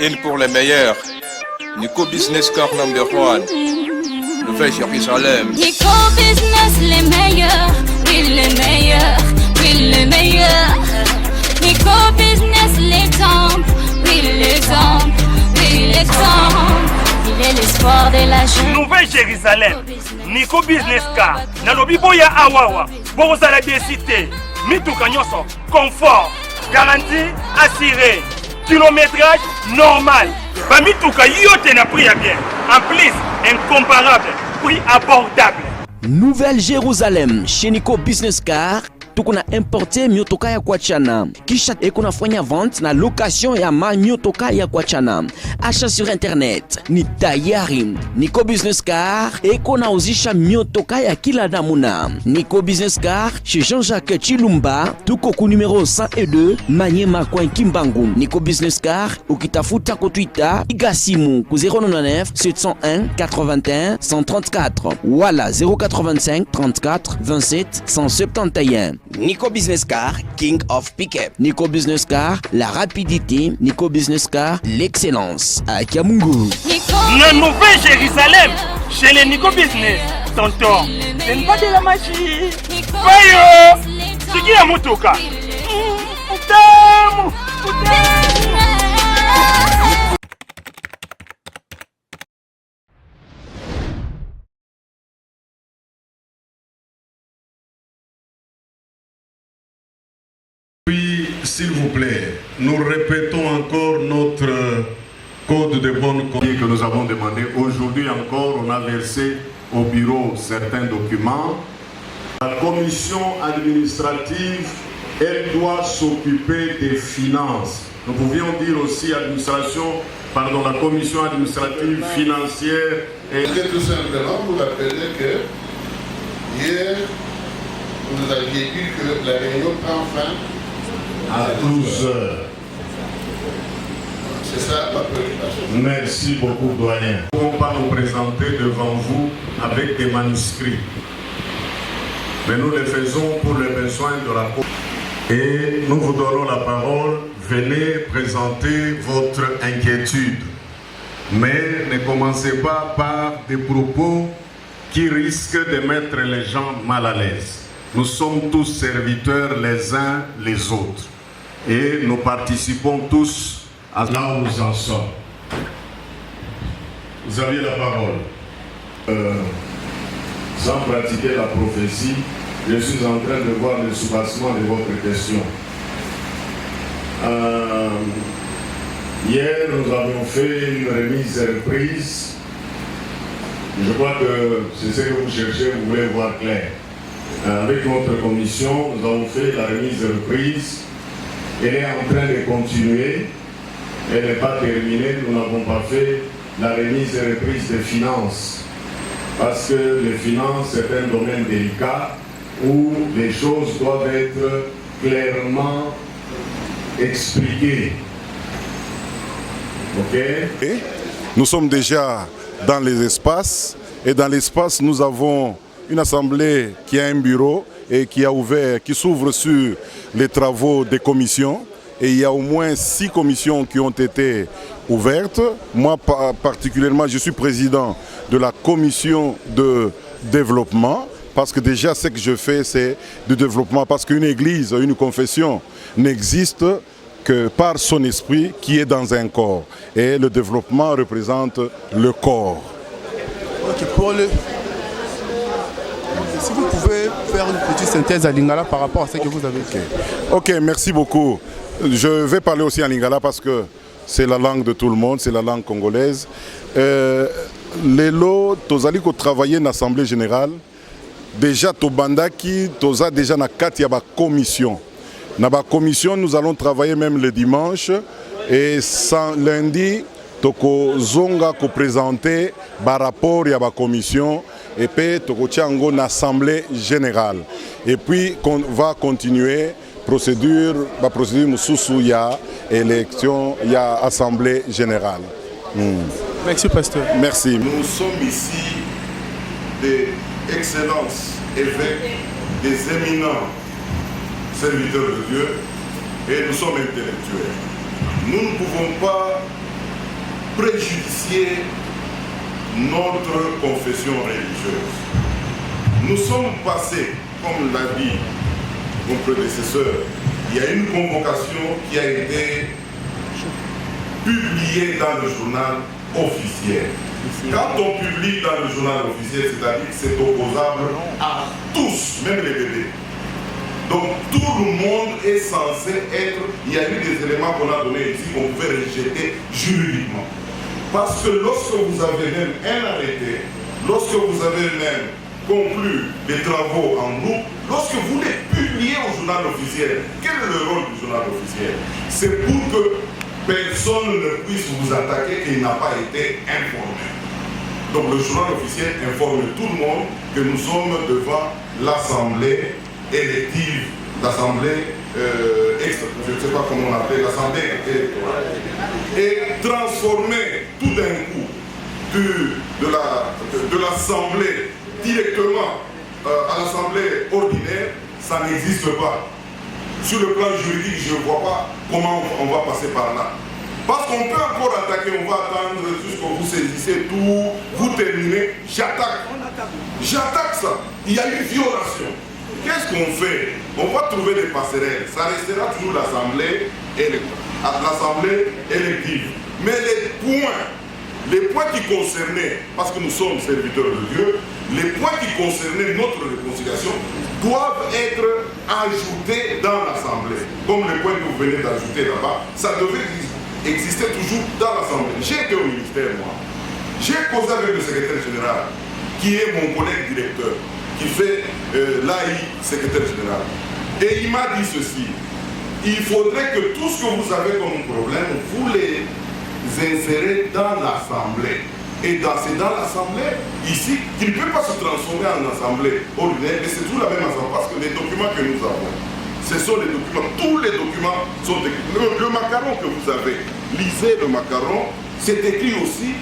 Une pour les meilleurs. Nico Business Car number 1. Nouvelle Jérusalem. Nico Business les meilleurs. Oui les meilleurs. Oui les meilleurs. Nico Business l'exemple. Oui l'exemple. Oui l'exemple. Il est l'espoir de la jeune. Nouvelle Jérusalem. Nico Business Car. Nalobi boya awawa. Bozala décité. Mituka nyoso. Confort. Garantie assurée. Kilométrage normal. Bamituka yote na prix à bien. En plus, incomparable. Prix abordable. Nouvelle Jérusalem chez Nico Business Car. Tukuna importe miotoka ya kuachana. Kisha ekunafanya vente na location ya miotoka ya kuachana. Achat sur internet ni tayari. Nico Business Car ekunauzisha miotoka ya kila namuna. Nico Business Car chez Jean-Jacques Chilumba. Tuko ku numéro 102 Manyema Coin Kimbangu. Nico Business Car ukitafuta ku Twitter igasimu ku 099 701 81 134 wala 085 34 27 171. Nico Business Car, King of Pickup. Nico Business Car, la rapidité. Nico Business Car, l'excellence. À Kiamungu. La Nouvelle Jérusalem, chez les Nico Business. Tonton, ce n'est pas de la magie. Voyons, c'est qui a motoka? Puis, s'il vous plaît, nous répétons encore notre code de bonne conduite que nous avons demandé. Aujourd'hui encore, on a versé au bureau certains documents. La commission administrative, elle doit s'occuper des finances. Nous pouvions dire aussi la commission administrative financière. Et tout simplement, vous rappelez que hier, vous aviez dit que la réunion prend fin à 12 heures. C'est ça ma préoccupation. Merci beaucoup, doyen. Nous ne pouvons pas nous présenter devant vous avec des manuscrits. Mais nous le faisons pour les besoins de la cour. Et nous vous donnons la parole. Venez présenter votre inquiétude. Mais ne commencez pas par des propos qui risquent de mettre les gens mal à l'aise. Nous sommes tous serviteurs les uns les autres. Et nous participons tous à là où nous en sommes. Vous aviez la parole. Sans pratiquer la prophétie, je suis en train de voir le soubassement de votre question. Hier, nous avons fait une remise et reprise. Je crois que c'est ce que vous cherchez, vous voulez voir clair. Avec notre commission, nous avons fait la remise et reprise. Elle est en train de continuer. Elle n'est pas terminée. Nous n'avons pas fait la remise et reprise des finances. Parce que les finances, c'est un domaine délicat où les choses doivent être clairement expliquées. OK? Nous sommes déjà dans les espaces. Et dans l'espace, nous avons une assemblée qui a un bureau et qui a ouvert, qui s'ouvre sur les travaux des commissions. Et il y a au moins 6 commissions qui ont été ouvertes. Moi, particulièrement, je suis président de la commission de développement. Parce que déjà, ce que je fais, c'est du développement. Parce qu'une église, une confession n'existe que par son esprit qui est dans un corps. Et le développement représente le corps. Ok, si vous pouvez faire une petite synthèse à Lingala par rapport à ce que vous avez fait. Ok, merci beaucoup. Je vais parler aussi en Lingala parce que c'est la langue de tout le monde, c'est la langue congolaise. Lelo, tozali ko travailler dans l'Assemblée générale. Déjà, tobandaki, toza déjà na kati ya ba commission. Na ba commission, nous allons travailler même le dimanche. Et lundi, toko zonga ko présenter ba rapport ya ba commission. Et puis, toko tiango na assemblée générale. Et puis, on va continuer procédure mususu ya élection, ya assemblée générale. Merci, pasteur. Merci. Nous sommes ici des excellences évêques, des éminents serviteurs de Dieu, et nous sommes intellectuels. Nous ne pouvons pas préjudicier notre confession religieuse. Nous sommes passés, comme l'a dit mon prédécesseur, il y a une convocation qui a été publiée dans le journal officiel. Quand on publie dans le journal officiel, c'est-à-dire que c'est opposable à tous, même les bébés. Donc tout le monde est censé être, il y a eu des éléments qu'on a donnés ici qu'on pouvait rejeter juridiquement. Parce que lorsque vous avez même un arrêté, lorsque vous avez même conclu des travaux en groupe, lorsque vous les publiez au journal officiel, quel est le rôle du journal officiel? C'est pour que personne ne puisse vous attaquer qu'il n'a pas été informé. Donc le journal officiel informe tout le monde que nous sommes devant l'Assemblée élective, l'Assemblée je ne sais pas comment on l'appelle, l'Assemblée électorale. Et transformer tout d'un coup de l'Assemblée directement à l'Assemblée ordinaire, ça n'existe pas. Sur le plan juridique, je ne vois pas comment on va passer par là. Parce qu'on peut encore attaquer, on va attendre jusqu'à vous saisissez tout, vous terminez, j'attaque. J'attaque ça. Il y a une violation. Qu'est-ce qu'on fait? On va trouver des passerelles. Ça restera toujours l'Assemblée élective. Mais les points qui concernaient, parce que nous sommes serviteurs de Dieu, les points qui concernaient notre réconciliation doivent être ajoutés dans l'Assemblée. Comme les points que vous venez d'ajouter là-bas, ça devait exister toujours dans l'Assemblée. J'ai été au ministère, moi. J'ai causé avec le secrétaire général, qui est mon collègue directeur, qui fait l'AI secrétaire général. Et il m'a dit ceci: il faudrait que tout ce que vous avez comme problème, vous les insérez dans l'Assemblée. Et c'est dans l'Assemblée, ici, qui ne peut pas se transformer en Assemblée ordinaire, mais c'est tout la même Assemblée, parce que les documents que nous avons, ce sont les documents, tous les documents sont écrits. Le macaron que vous avez, lisez le macaron, c'est écrit aussi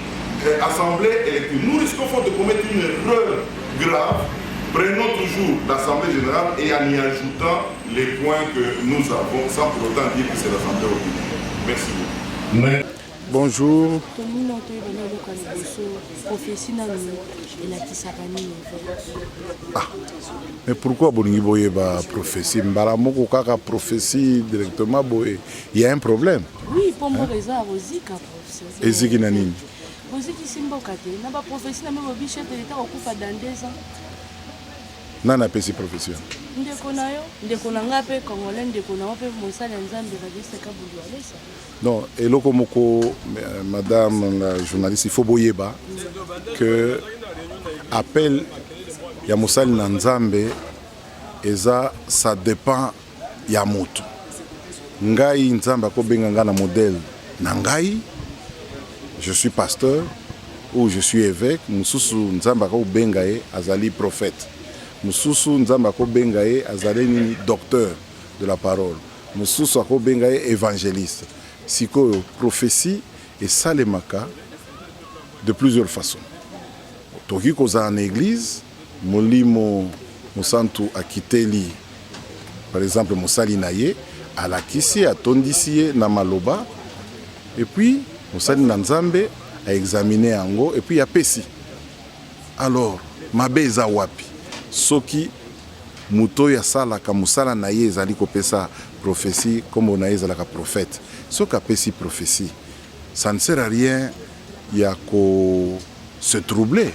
Assemblée élective. Nous risquons de commettre une erreur grave. Prenons toujours l'Assemblée générale et en y ajoutant les points que nous avons, sans pour autant dire que c'est l'Assemblée ordinaire. Merci beaucoup. Bonjour. Ah, mais pourquoi Bolingi Boye ba prophétie? Mbaramoko kaka prophétie directement Boye. Il y a un problème. Oui, pour moi, les arts aussi, prophétie. Et c'est qui nanine? Aussi qui s'imboka te. Na ba prophétie na même chef de l'État okufa dans 2 ans. Nana pesi profession. Ndeko na yo, ndeko na nga pe Congolais, ndeko na pe mosala nzambe ba bise kabulu alesa. Non, et Lokomoko, madame la journaliste, il faut boyeba que appel ya mosali na nzambe eza ça dépend ya moto. Ngai nzambe ko benga nga na modèle na ngai, je suis pasteur ou je suis évêque, mususu nzambe ko benga e azali prophète. Mususu nzamba ko bengaye azaleni docteur de la parole. Mususu ko bengaye évangéliste. Siko prophétie et salemaka de plusieurs façons. Toki koza en église, molimo musantu akiteli par exemple musali naye alakisi atondisi na maloba et puis musali na nzambe a examiné yango et puis apesi. Alors mabeza wapi? Soki muto ya sala ka musala na ye ezali kopesa prophétie comme on a ezalaka prophète. Soki apesi prophétie, ça ne sert à rien ya ko se troubler.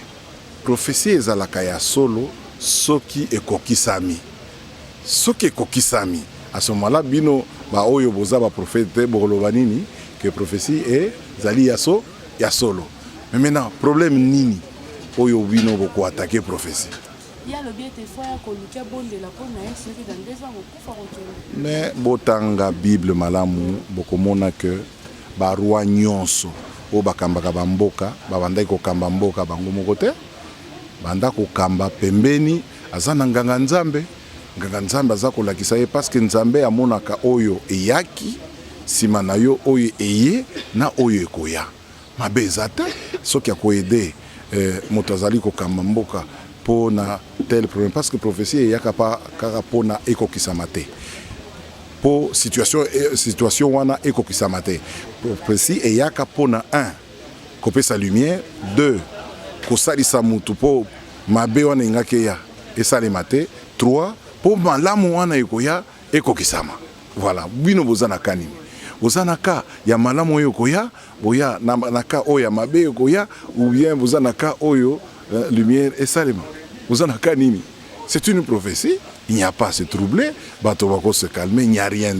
Prophétie ezalaka ya solo soki ekokisami. Soki ekokisami, à ce moment-là bino ba oyo boza ba prophète boloba nini que prophétie ezali ya solo. Mais maintenant problème nini oyo bino boko attaquer prophétie? Mais botanga Bible malamu bokomona que barwa nyonso o bakambaka bamboka babandaki kokamba mboka bango moko te banda kokamba pembeni aza na nganga nzambe aza kolakisa ye parce que nzambe amonaka oyo eyaki sima na yo oyo eye na oyo ekoya mabe eza te soki akoyede moto azali kokamba mboka pona tel problème parce que prophétie eyaka pa kaka pona ekokisama te po situation wana ekokisama te prophétie eyaka pona kopesa lumière. 2 kosalisa mutu po mabe wana ingaki ya esalema te. 3 po malamu wana ekoya ekokisama. Voilà, bino bozana kanini. Bozana ka ya malamu oyo koya, boya na ka oyo ya mabe koya, ou bien bozana ka oyo lumière esalema. Bozana kanini. C'est une prophétie. Il n'y a pas à se troubler, bato bako se calmer, il n'y a rien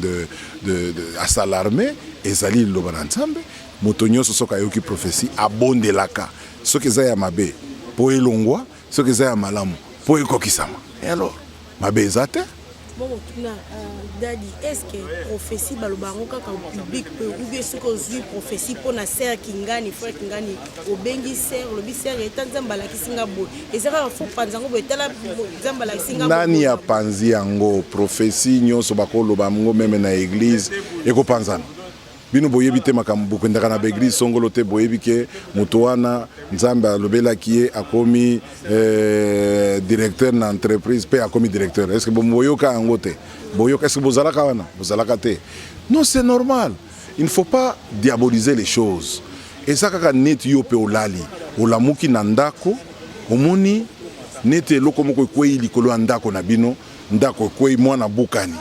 à s'alarmer. Ezali lobananzambe, motonyo soka yoki prophétie abonde laka. Ce que ça ya mabe, po elongwa, ce que ça ya malamu, po ekokisama. Et alors, mabe ezate? Bon, Daddy, est-ce que prophétie balobango kaka public peut ou bien ce que je prophétie pour na sœur Kingani, frère Kingani, au bengi sœur, le bisser et tant zambala kisinga bo. Et ça va faut panzango bo tala zambala kisinga bo. Nani ya panzi yango prophétie nyonso bakolo bango même na église eko panzana. Bino boyebi te makambo kwendaka na église songolo te boyebi ke moto wana nzambe alobela kie akomi directeur na entreprise pe akomi directeur. Est-ce que boyoka yango te? Boyoka est-ce que bozalaka wana? Bozalaka te. Non, c'est normal. Il ne faut pas diaboliser les choses. Et ça kaka net yo pe olali. Olamuki na ndako, omoni nete eloko moko ekwei likolo ya ndako na bino, ndako ekwei mwana bukani.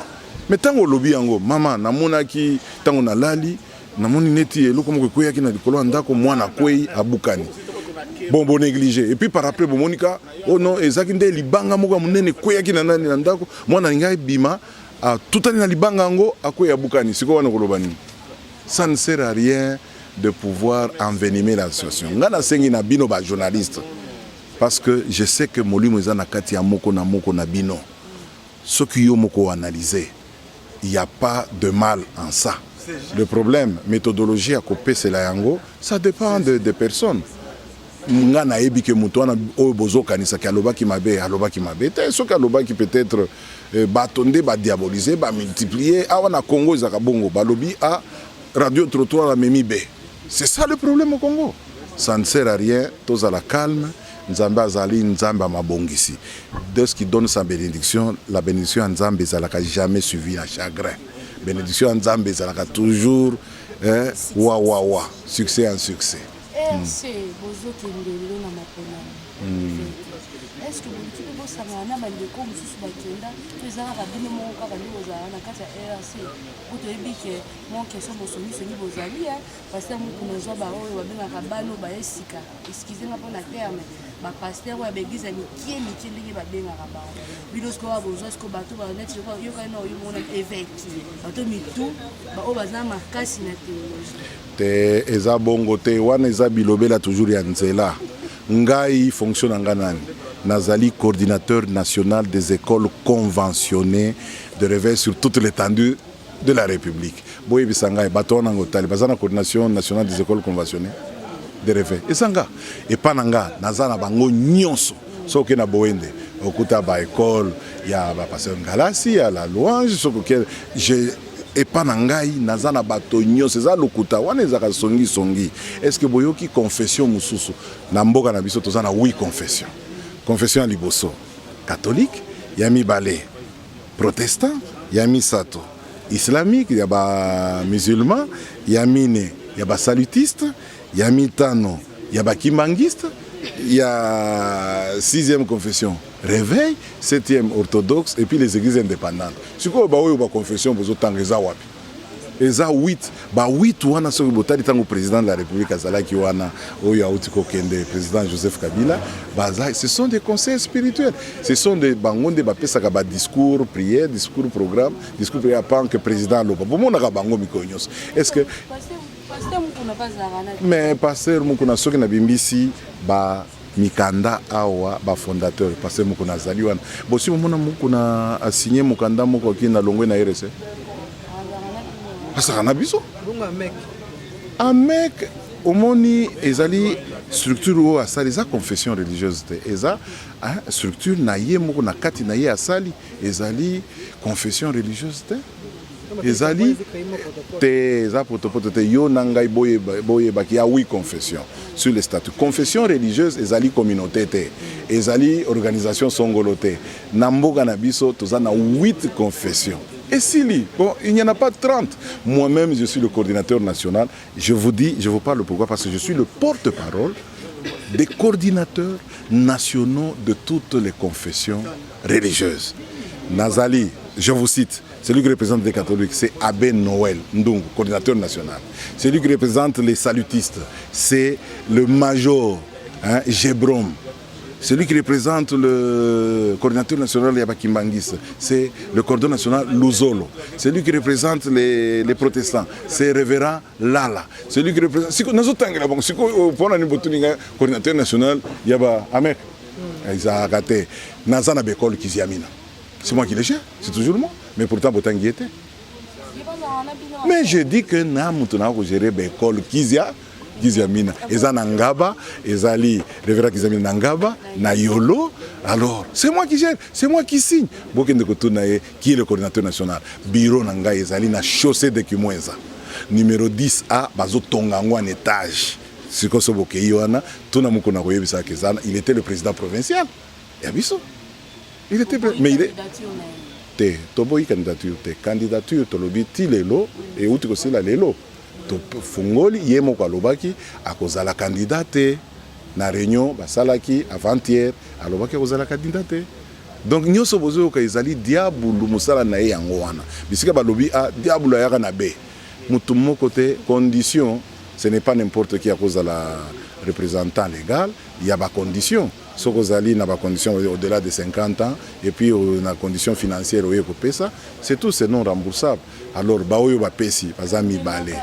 Mais tango lobi yango, mama namonaki tango nalali, namoni neti eloko moko ekwei yaki na likolo ya ndako mwana kwei abukani. Bon négligé. Et puis par après bomonika, oh non, ezaki nde libanga moko munene kwei yaki na nani na ndako, mwana ngai bima a tutani na libanga yango akwei abukani. Siko wana kolobani. Ça ne sert à rien de pouvoir envenimer la situation. Ngana sengi na bino ba journaliste. Parce que je sais que molimo eza na kati ya moko na bino. Ce qui yo moko analyser, il n'y a pas de mal en ça. Le problème, méthodologie à copier c'est la yango, ça dépend des personnes. Ngana ebi ke mutu wana oyo bozo kanisa ki aloba ki mabe te so ki aloba ki peut-être batonde ba diaboliser ba multiplier awana Congo ezaka bongo balobi a radio trottoir la memi be. C'est ça le problème au Congo. Ça ne sert à rien, tous à la calme. Nzambe azali nzambe mabongisi. De ce qui donne sa bénédiction, la bénédiction nzambe ezalaka jamais suivi à chagrin. Bénédiction nzambe ezalaka toujours wa succès en succès. C'est bozo kendelo na mapona. Est-ce que vous pouvez vous savoir na bandeko mususu bakenda tezala kabine moko kaka ndi bozala na kati ya RC pour te bike mon question bosoni soni bozali parce que muku nazwa ba oyo babengaka bano ba esika excusez moi pour la terme ba pasteur wa begiza mikie ndenge babengaka ba bilosko wa bozo sko bato ba net yo kana yo mona évêque bato mitu ba o bazana makasi na théologie te eza bongo te wana eza bilobela toujours ya nzela ngai fonctionne nganani nazali coordinateur national des écoles conventionnées de réveil sur toute l'étendue de la République. Boye bisanga bato na ngotali bazana coordination nationale des écoles conventionnées de réveil. Esanga et pananga nazana bango nyonso soki na boende okuta ba école ya ba pasteur Ngalasi ya la louange soki je et panangai nazana bato nyonso eza lokuta wana ezaka songi. Est-ce que boyoki confession mususu na mboka na biso tozana oui confession. Confession à liboso catholique, yami balé protestant, yami sato islamique, yaba musulman, yamine, yaba salutiste, yami tano, yaba kimbangiste, ya 6e confession réveil, 7e orthodoxe et puis les églises indépendantes. Si vous avez une confession, vous avez eza 8 ba 8 wana soki botali tango président de la République azalaki wana oyo auti kokende président Joseph Kabila baza ce sont des conseils spirituels, ce sont des bangonde ba pesaka ba discours prière, discours programme, discours prière pendant que président loba bomona ka bango mikonyos. Est-ce que pasteur mukuna bazarana mais pasteur mukuna soki na bimbisi ba mikanda awa ba fondateur pasteur mukuna zali wana bosi bomona mukuna a signé mukanda moko ki na longwe na RC. Un mec, au moni, ezali structure ou asali, eza confession religieuse te, eza structure naie moko na kati naie asali, ezali confession religieuse te, ezali te, eza potopoto te, yo nangai boye baki ya oui confession sur le statut. Confession religieuse ezali communauté te, ezali organisation songolo te, na mboka na biso toza na 8 confessions. Et Sili, bon, il n'y en a pas 30. Moi-même, je suis le coordinateur national. Je vous parle pourquoi? Parce que je suis le porte-parole des coordinateurs nationaux de toutes les confessions religieuses. Nazali, je vous cite, celui qui représente les catholiques, c'est Abbé Noël Ndungu, coordinateur national. Celui qui représente les salutistes, c'est le major Jebrom. Celui qui représente le coordinateur national Yabakimbanguis, c'est le coordinateur national Luzolo. Celui qui représente les protestants, c'est révérend Lala. Celui qui représente... Si le coordinateur national Yaba Amek, Nazana Bekol Kiziamina. C'est moi qui le gère, c'est toujours moi. Mais pourtant, Botangi était. Mais je dis que Namutuna géré Bekol Kiziamina. Eza Nangaba, Ezali, Révérend Kiziamina Nangaba, Nayolo. Alors, c'est moi qui gère, c'est moi qui signe. Bokende Kotunae, qui est le coordinateur national. Bureau Nanga Ezali, na chaussée de Kimouenza. Numéro 10A, Bazo Tongango en étage. Il était le président provincial. Il était mais il est toboyi candidature candidature tolobi ti lelo et outi ko sila lelo to fungoli yemo kwa lobaki akozala candidate na réunion basalaki avant-hier alobaki akozala candidate. Donc nyoso bozo ka ezali diabulu musala na ye yango wana bisika balobi a diabulu yaka na be mutu moko te condition. Ce n'est pas n'importe qui à cause de la représentant légal, il y a des conditions. Ce que vous avez des conditions au-delà de 50 ans, et puis dans la condition financière, c'est tout, c'est non remboursable. Alors, Baoyo va payer, par exemple, balé.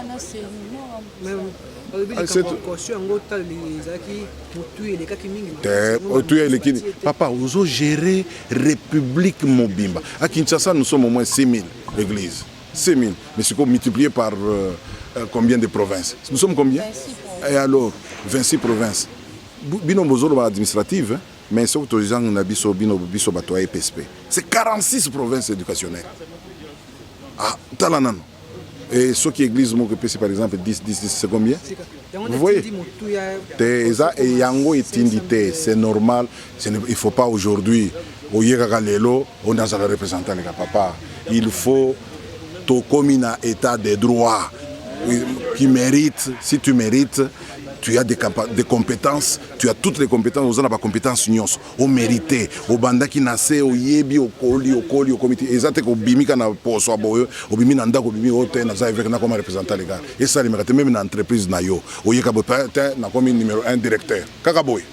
Papa, vous avez géré République Mobimba. À Kinshasa, nous sommes au moins 6 000 églises. 6 000. Mais c'est multiplié par combien de provinces? Nous sommes combien? 26. Et alors, 26 provinces. Bino Bozolo administrative, mais c'est c'est 46 provinces éducationnelles. Ah, Talanan. Et ceux qui église, par exemple, 10, c'est combien? Vous voyez? C'est normal. Il ne faut pas aujourd'hui, on a un représentant, les papa. Il faut comme un état de droit qui mérite, si tu mérites, tu as des compétences, tu as toutes les compétences, on a pas compétences on mérite, au banda qui nasse, au yebi, au koli, au comité, exactement au bimi kana poso aboyo, au bimi nanda, au bimi hôtel, na avec na comme représentant les gars. Et ça, les mérite même une entreprise na yo, au yeka peut-être na comme numéro 1 directeur. Kakaboy.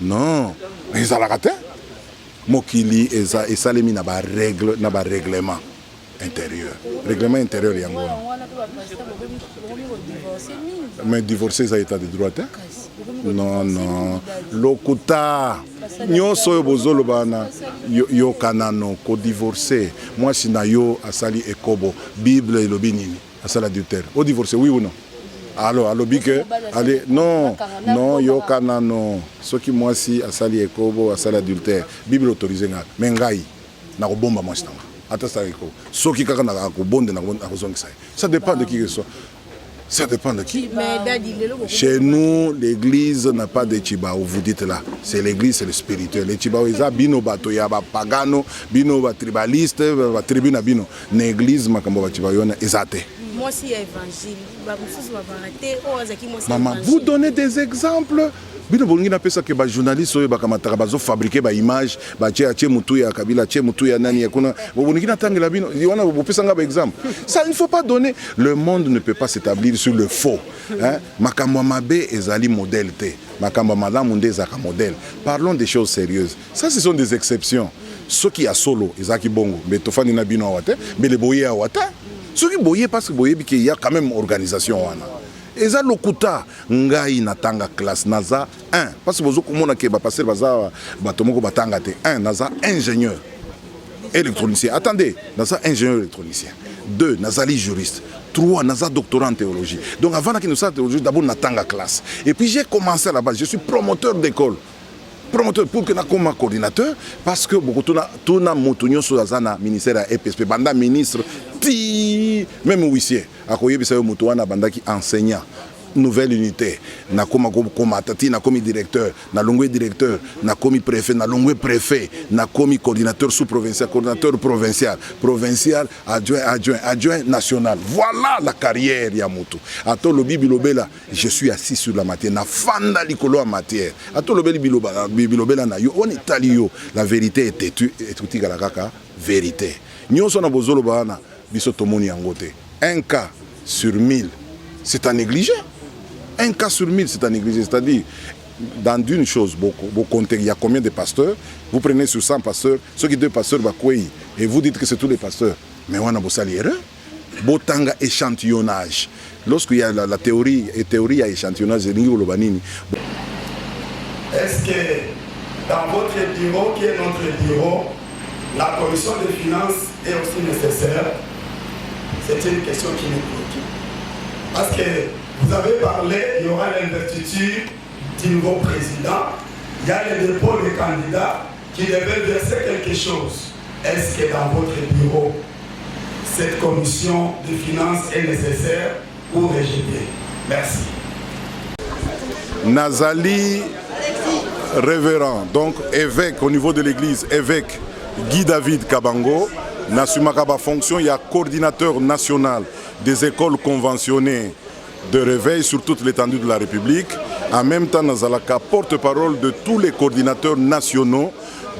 Non, mais ça la raté. Mokili et ça les mis na ba règle, na ba règlement intérieur. Règlement intérieur yango. Mais divorcer ça état de droit hein? Non non. Lokuta nyoso bozolo bana yo kanano ko divorcer. Moi si na yo asali ekobo Bible et lobinini asala adultère. O divorcer oui ou non? Alors que allez non non yo kanano ce qui moi si asali ekobo asala adultère Bible autorisé nga mengai na ko bomba moi stanga. Ça dépend de qui que ce soit. Ça dépend de qui. Chez nous, l'église n'a pas de Chibao, vous dites là. C'est l'église, c'est le spirituel. Les Chibao, ils ont bino bato, il y a pagano, bino tribaliste, tribuna bino. L'église, makambo Chibao, ils ont. Moi, c'est évangile. Maman, vous donnez des exemples. Bino bolungi na pesa ke ba journaliste oyo bakamataka bazo fabriquer ba image ba tie mutu ya Kabila tie mutu ya nani ya kuna bolungi na tangela bino yona bo pesa nga ba exemple. Ça il ne faut pas donner, le monde ne peut pas s'établir sur le faux hein. Makambo mabe ezali modèle te makambo malamu nde ezaka modèle. Parlons des choses sérieuses. Ça ce sont des exceptions. Ceux qui a solo ezaki bongo mais tofani na bino awate mais les boyer awate ceux qui boyer parce que boyer qu'il y a quand même organisation wana. Eza lokuta ngai natanga classe naza 1 parce que bozo komona ke ba passer baza batomoko batanga te 1 naza ingénieur électronicien. Attendez, naza ingénieur électronicien. 2 nazali juriste. 3 naza doctorat en théologie. Donc avant que nous ça théologie d'abord natanga classe. Et puis j'ai commencé à la base, je suis promoteur d'école. Promoteur pour que na comme coordinateur parce que beaucoup tout na motonyo so azana ministère à EPSP banda ministre ti même huissier akoyebi sa moto wana banda ki enseignant nouvelle unité na comme atati na comme directeur na longwe directeur na comme préfet na longwe préfet na comme coordinateur sous-provincial coordinateur provincial adjoint national. Voilà la carrière ya mutu. Ato lobi bilobela je suis assis sur la matière na fanda likolo en matière. Ato lobi bilobela na yo on itali yo la vérité est têtue et tout la kaka vérité. Nyonso na bozolo bana biso tomoni yango te. Un cas sur 1000 c'est à négliger. Un cas sur 1000, c'est à négliger. C'est-à-dire, dans d'une chose, vous comptez, il y a combien de pasteurs? Vous prenez sur 100 pasteurs, ceux qui 2 pasteurs, et vous dites que c'est tous les pasteurs. Mais on a beau salir. Botanga échantillonnage. Lorsqu'il y a la théorie, à échantillonnage, est-ce que dans votre bureau, qui est notre bureau, la commission des finances est aussi nécessaire? C'est une question qui nous préoccupe. Parce que vous avez parlé, il y aura l'investiture du nouveau président, il y a les dépôts des candidats qui devaient verser quelque chose. Est-ce que dans votre bureau, cette commission de finances est nécessaire ou rejetée? Merci. Nazali, révérend, donc évêque au niveau de l'église, évêque Guy David Kabango, Nasumakaba fonction, il y a coordinateur national des écoles conventionnées de réveil sur toute l'étendue de la République. En même temps, Nazalaka porte-parole de tous les coordinateurs nationaux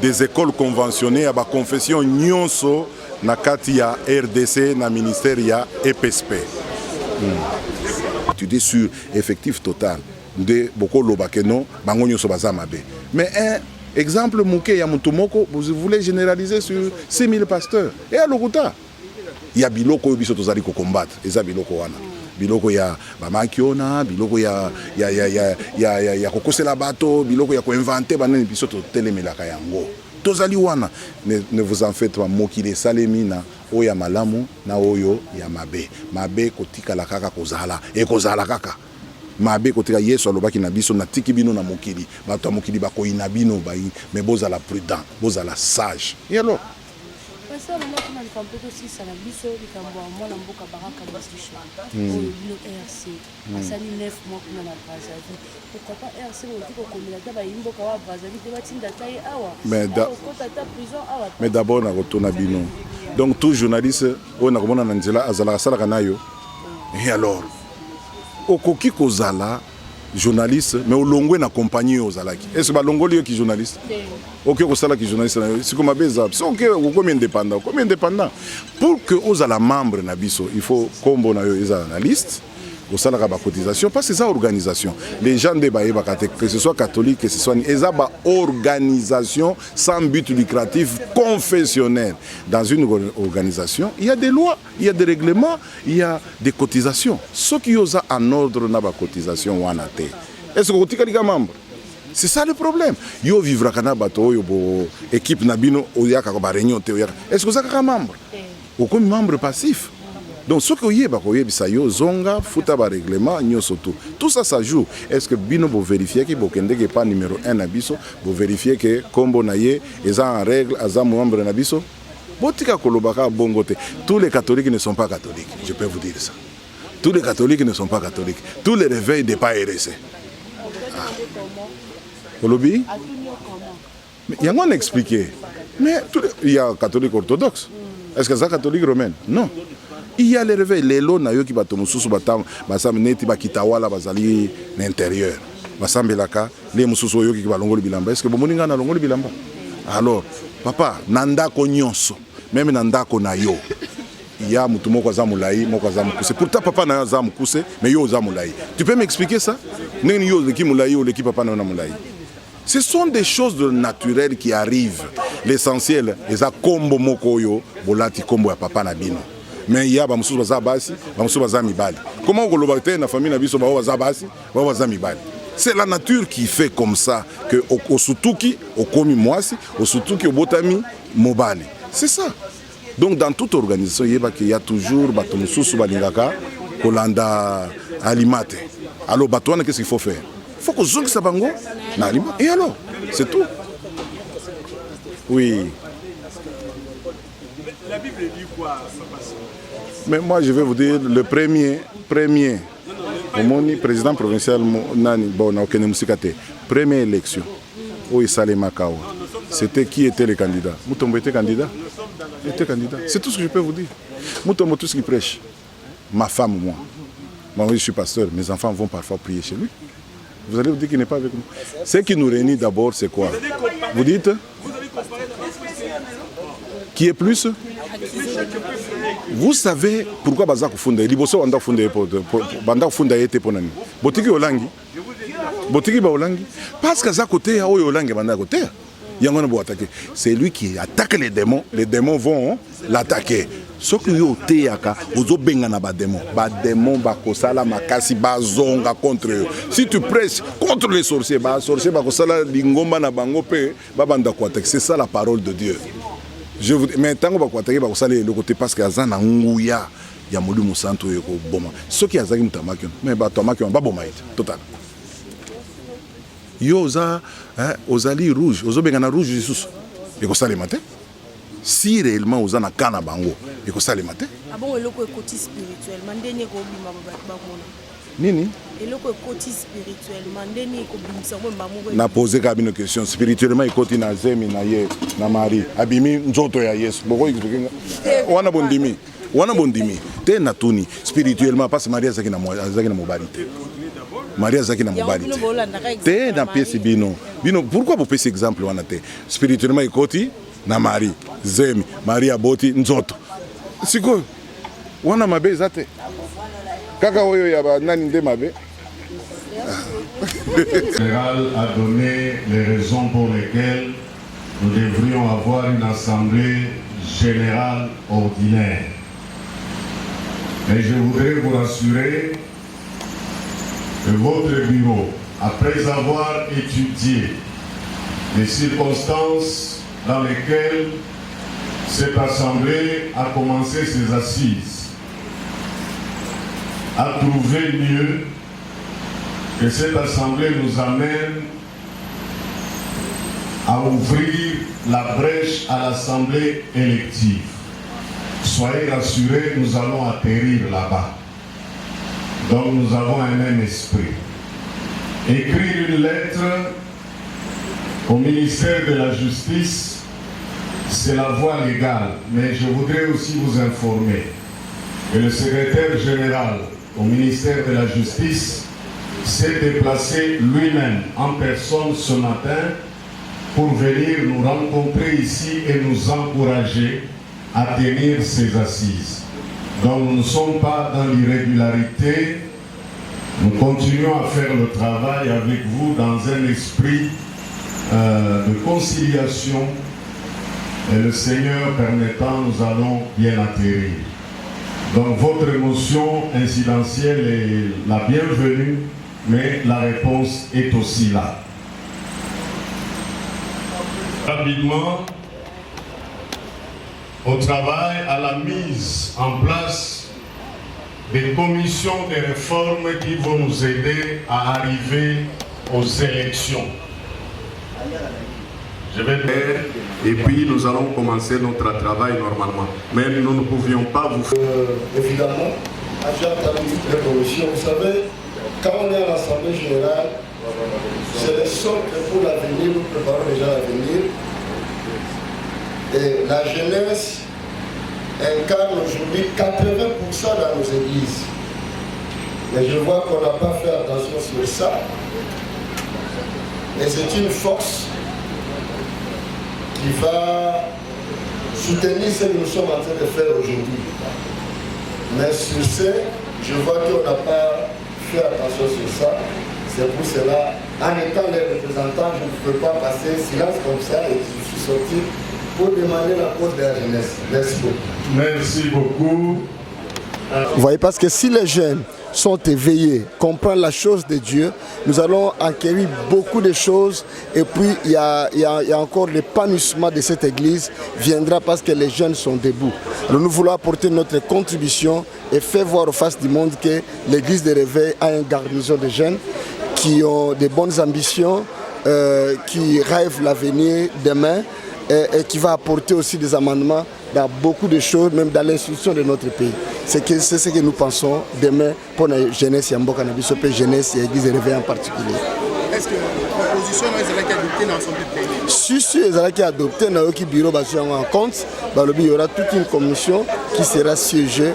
des écoles conventionnées à la confession Nyonso, Nakati ya RDC, na ministère ya EPSP. Tu dis sur effectif total de Boko Lobakeno, Bango Nyonso Bazamabe. Mais un exemple, Mouké Yamutumoko, vous voulez généraliser sur 6000 pasteurs. Et à Lokuta, il y a Biloko Biso Tozari ko combattre, et ça Biloko Wana. Biloko ya bamakiona, biloko ya kokosela bato, biloko ya ko inventer banani biso to telemelaka yango. Tozali wana, ne vous en faites pas, mokile salemina oya malamu na oyo ya mabe. Mabe kotika la kaka kozala e kozala kaka. Mabe kotika Yesu alobaki na biso na tiki bino na mokili. Bato mokili bako inabino bayi, mais bozala prudent, bozala sage. Et alors ça, on a un peu aussi ça la biso du Cambois, moi la mboka baraka basisha. Le RC, ça ni 9 mois qu'on a Brazzaville. Pourquoi pas RC au dit qu'on a d'abord une mboka wa Brazzaville de batin d'ataille awa. Mais d'abord na retourna bino. Donc tout journaliste on a komona na nzela azala sala kanayo. Et alors okoki kozala journaliste mais olongwe na compagnie ozalaki. Est-ce que balongoli yo ki journaliste? OK ko sala ki journaliste c'est comme beza. C'est OK comme indépendant, pour que ozala membre na biso, il faut kombo na yo eza na liste. Au salaire de cotisation, parce que c'est ça organisation. Les gens de Baïba, que ce soit catholique, que ce soit une organisation sans but lucratif confessionnel. Dans une organisation, il y a des lois, il y a des règlements, il y a des cotisations. Ceux qui ont en ordre na ba cotisation wana te. Est-ce que vous êtes membre? C'est ça le problème. Yo vivra kana bato yo bo équipe nabino oyaka ba réunion te oyaka. Est-ce que vous êtes membre? Ou comme membre passif? Donc, ce que vous avez, zonga, fouta ba règlement, tout ça, ça joue. Est-ce que bino vous vérifiez que vous n'avez pas numéro 1 nabiso, vous vérifiez que combo naye, ils ont en règle, ils ont membre nabiso. Tous les catholiques ne sont pas catholiques, je peux vous dire ça. Tous les catholiques ne sont pas catholiques. Tous les réveils n'est pas RSC. Olobi? Il y a un expliqué. Mais il y a catholique orthodoxe. Est-ce que c'est catholique romaine? Non. Il y a les réveils, les lots na yo ki bato mususu batam basam neti bakitawala bazali na intérieur. Basambelaka les mususu yo ki balongoli bilamba. Est-ce que bomoninga na longoli bilamba? Alors, papa, nanda ko nyonso, même nanda ko na yo. Il y a mutu moko za mulai, moko za mukuse. Pourtant papa na za mukuse, mais yo za mulai. Tu peux m'expliquer ça? Neni yo le ki mulai ou le ki papa na mulai. Ce sont des choses naturelles qui arrivent. L'essentiel, les a kombo moko yo, bolati kombo ya papa na bino. Mais il y a des gens qui sont mibali. Comment on peut na famille na biso ba zabasi, ba zamibali. C'est la nature qui fait comme ça que au sutuki, au komi mwasi, au sutuki au botami mobali. C'est ça. Donc dans toute organisation, il y a toujours bato mususu balingaka kolanda alimate. Alors batouana qu'est-ce qu'il faut faire? Il faut que zongi sabango na alimate. Et alors, c'est tout. Oui. La Bible dit quoi? Mais moi, je vais vous dire, le premier. omoni président provincial nani bon na okene musikate première élection où Salé Macao. C'était qui était le candidat? Moutombo était candidat? Était candidat. C'est tout ce que je peux vous dire. Moutombo, tout ce qu'il prêche. Ma femme, moi. Moi, je suis pasteur. Mes enfants vont parfois prier chez lui. Vous allez vous dire qu'il n'est pas avec nous. Ce qui nous réunit d'abord, c'est quoi? Vous dites? Qui est plus? Vous savez pourquoi Bazak Funda? Liboso Wanda Funda Banda Funda était pour Nani. Botiki Olangi. Botiki Baolangi. Parce qu'à côté, à Olangi Banda côté. C'est lui qui attaque les démons vont l'attaquer. Ce qui est théâtre, vous avez des démons. Les démons bakosala makasi bazonga contre eux. Si tu prêches contre les sorciers, les sorciers bakosala lingomba na bango pe babanda ko attaquer. C'est ça la parole de Dieu. Je vous mais tango bakwataki bakosala le côté parce que azana nguya ya mulumu santo yeko boma. Ce qui azaki mutamaki mais ba tomaki ba boma ite total. Yo oza ozali rouge, ozobengana rouge Jesus. Eko salema te. Si réellement oza na kana bango, eko salema te. Ah bon, eloko côté spirituel, mandeni ko bima bakona. Nini? Eloko côté spirituel, mandeni ko bimisa mo mbamu. Na poser kabino question spirituellement ekoti na zemi na ye na mari. Abimi nzoto ya Yesu. Boko expliquer. Wana bondimi. Wana bondimi. Te na tuni spirituellement parce que Maria zaki na mobali. Maria zaki na mobali te na pièce bino pourquoi vous pèsez exemple wana te spirituellement ekoti na Marie zemi Maria boti nzoto siko wana mabe zate kaka oyo ya ba nani nde mabe. Le général a donné les raisons pour lesquelles nous devrions avoir une assemblée générale ordinaire. Mais je voudrais vous rassurer que votre bureau, après avoir étudié les circonstances dans lesquelles cette assemblée a commencé ses assises, a trouvé mieux que cette assemblée nous amène à ouvrir la brèche à l'assemblée élective. Soyez rassurés, nous allons atterrir là-bas. Donc nous avons un même esprit. Écrire une lettre au ministère de la Justice, c'est la voie légale. Mais je voudrais aussi vous informer que le secrétaire général au ministère de la Justice s'est déplacé lui-même en personne ce matin pour venir nous rencontrer ici et nous encourager à tenir ces assises. Donc nous ne sommes pas dans l'irrégularité, nous continuons à faire le travail avec vous dans un esprit de conciliation et le Seigneur permettant, nous allons bien atterrir. Donc votre émotion incidentielle est la bienvenue, mais la réponse est aussi là. Rapidement, au travail, à la mise en place des commissions de réforme qui vont nous aider à arriver aux élections. Je vais faire et puis nous allons commencer notre travail normalement. Mais nous ne pouvions pas vous faire... Évidemment, à chaque commission, vous savez, quand on est à l'Assemblée générale, c'est le sol que pour l'avenir, nous préparons déjà l'avenir. Et la jeunesse incarne aujourd'hui 80% dans nos églises. Mais je vois qu'on n'a pas fait attention sur ça. Et c'est une force qui va soutenir ce que nous sommes en train de faire aujourd'hui. Mais sur ce, je vois qu'on n'a pas fait attention sur ça. C'est pour cela, en étant les représentants, je ne peux pas passer silence comme ça et je suis sorti pour demander la cause de la jeunesse. Merci beaucoup. Merci beaucoup. Vous voyez, parce que si les jeunes sont éveillés, comprennent la chose de Dieu, nous allons acquérir beaucoup de choses et puis il y a encore l'épanouissement de cette église viendra parce que les jeunes sont debout. Alors nous voulons apporter notre contribution et faire voir aux faces du monde que l'église de Réveil a une garnison de jeunes qui ont de bonnes ambitions, qui rêvent l'avenir demain et qui va apporter aussi des amendements dans beaucoup de choses, même dans l'institution de notre pays. C'est ce que nous pensons demain pour la jeunesse et Mboka Nabiso, jeunesse et l'église de réveil en particulier. Est-ce que la proposition est adoptée dans l'Assemblée plénière? Si elle est adoptée dans le bureau en compte, il y aura toute une commission qui sera siégée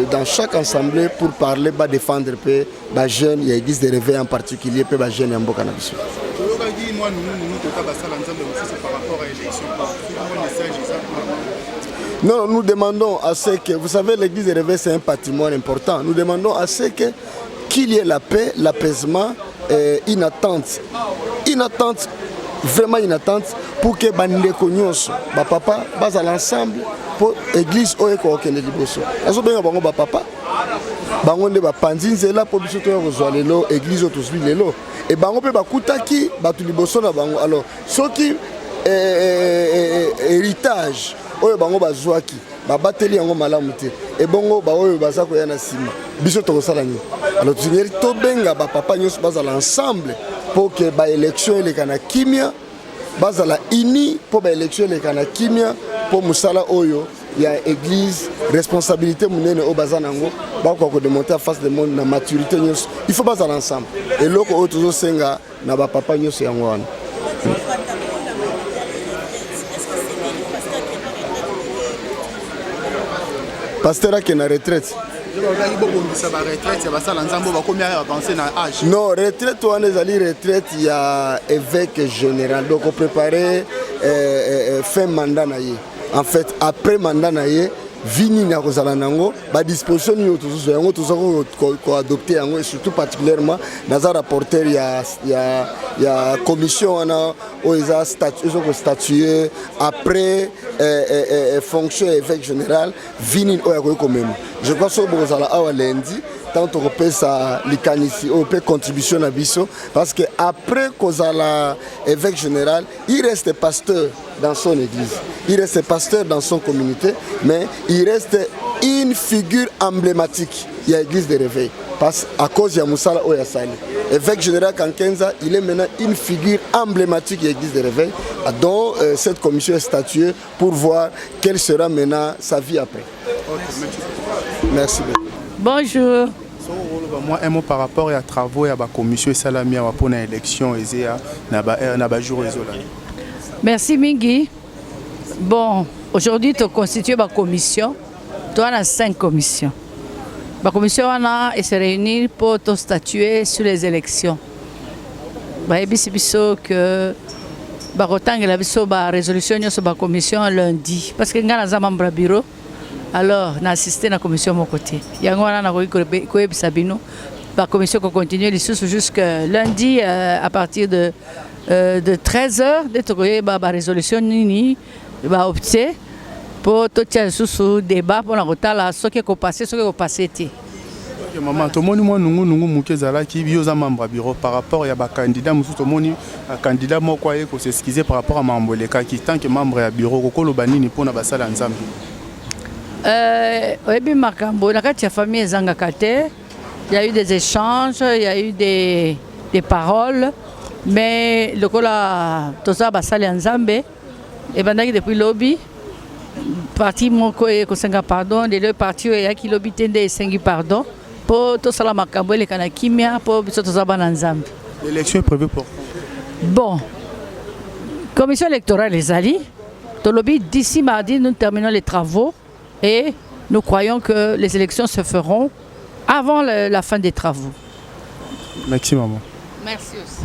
dans chaque assemblée pour parler, défendre les jeunes et l'église de réveil en particulier, les jeunes et Mboka Nabiso. Non, nous demandons à ce que, vous savez, l'église de réveil c'est un patrimoine important. Nous demandons à ce que qu'il y ait la paix, l'apaisement, une attente, vraiment une attente pour que les cognos, papa, bas à l'ensemble pour l'église au école de Liboso. Est-ce que vous avez papa? Bango de Panzinzela pour bisoto rejoindre l'élo, église au tous l'élo. Et bango pe bakutaki batu Liboso na bango. Alors, ce qui héritage, oyo bango bazwaki, babateli yango malamu te. Et bongo ba oyo bazako ya na sima. Bisoto kosala ni. Alors, tu ngeri to benga ba papa nyos bazala ensemble pour que ba élection les kana kimia, bazala ini pour ba élection les kana kimia pour musala oyo. Il y a église, responsabilité munene au bazanango, bako de monter à face du monde na maturité nyos. Il faut pas aller ensemble. Et loko o toujours senga na ba papa nyos yango wana. Pasteur qui est en retraite. Non, retraite on est allé retraite il y a évêque général. Donc on préparait fin mandat naïe. En fait, après mandat naïe, vini na kozala nango, ba disposition ni otuzo yango tuzo ko adopter yango et surtout particulièrement dans un rapporteur il y a commission ana oza statuer après fonction évêque général vini oya ko même. Je crois que bozala awa lundi tant qu'on peut ça likanisi on peut contribution à biso parce que après kozala évêque général, il reste pasteur dans son église. Il reste pasteur dans son communauté, mais il reste une figure emblématique. Il y a l'église de réveil. Parce à cause de Moussala Oyasali. Évêque général Kankenza, il est maintenant une figure emblématique de l'église de réveil, dont cette commission est statuée pour voir quelle sera maintenant sa vie après. Merci beaucoup. Bonjour. Moi, un mot par rapport à la travaux et à la commission Salami pour l'élection et à jour. Merci Mingi. Bon, aujourd'hui tu as constitué ma commission. Tu as 5 commissions. La commission se réunit pour te statuer sur les élections. Que la résolution sur la commission lundi. Parce que nous avons un membre bureau. Alors, on a assisté à la commission de mon côté. Il y a la commission qui continue jusqu'à lundi à partir de 13h. La résolution va opter pour tout ce débat pour la ce qui est passé, ce qui est passé. Maman, tout le monde est membre bureau par rapport à un candidat, un candidat qui s'est excusé par rapport à membre qui tant que membre du bureau, pour la salle ensemble. Il y a eu des échanges, il y a eu des paroles, mais le cola toza basali ensemble et pendant que depuis lobby parti moko e kosenga pardon de le parti ya ki lobby tende sengi pardon pour to sala makambo le kana kimia pour biso toza bana ensemble. L'élection est prévue pour bon. Commission électorale les ali to lobby d'ici mardi nous terminons les travaux et nous croyons que les élections se feront avant la fin des travaux. Merci maman. Merci aussi.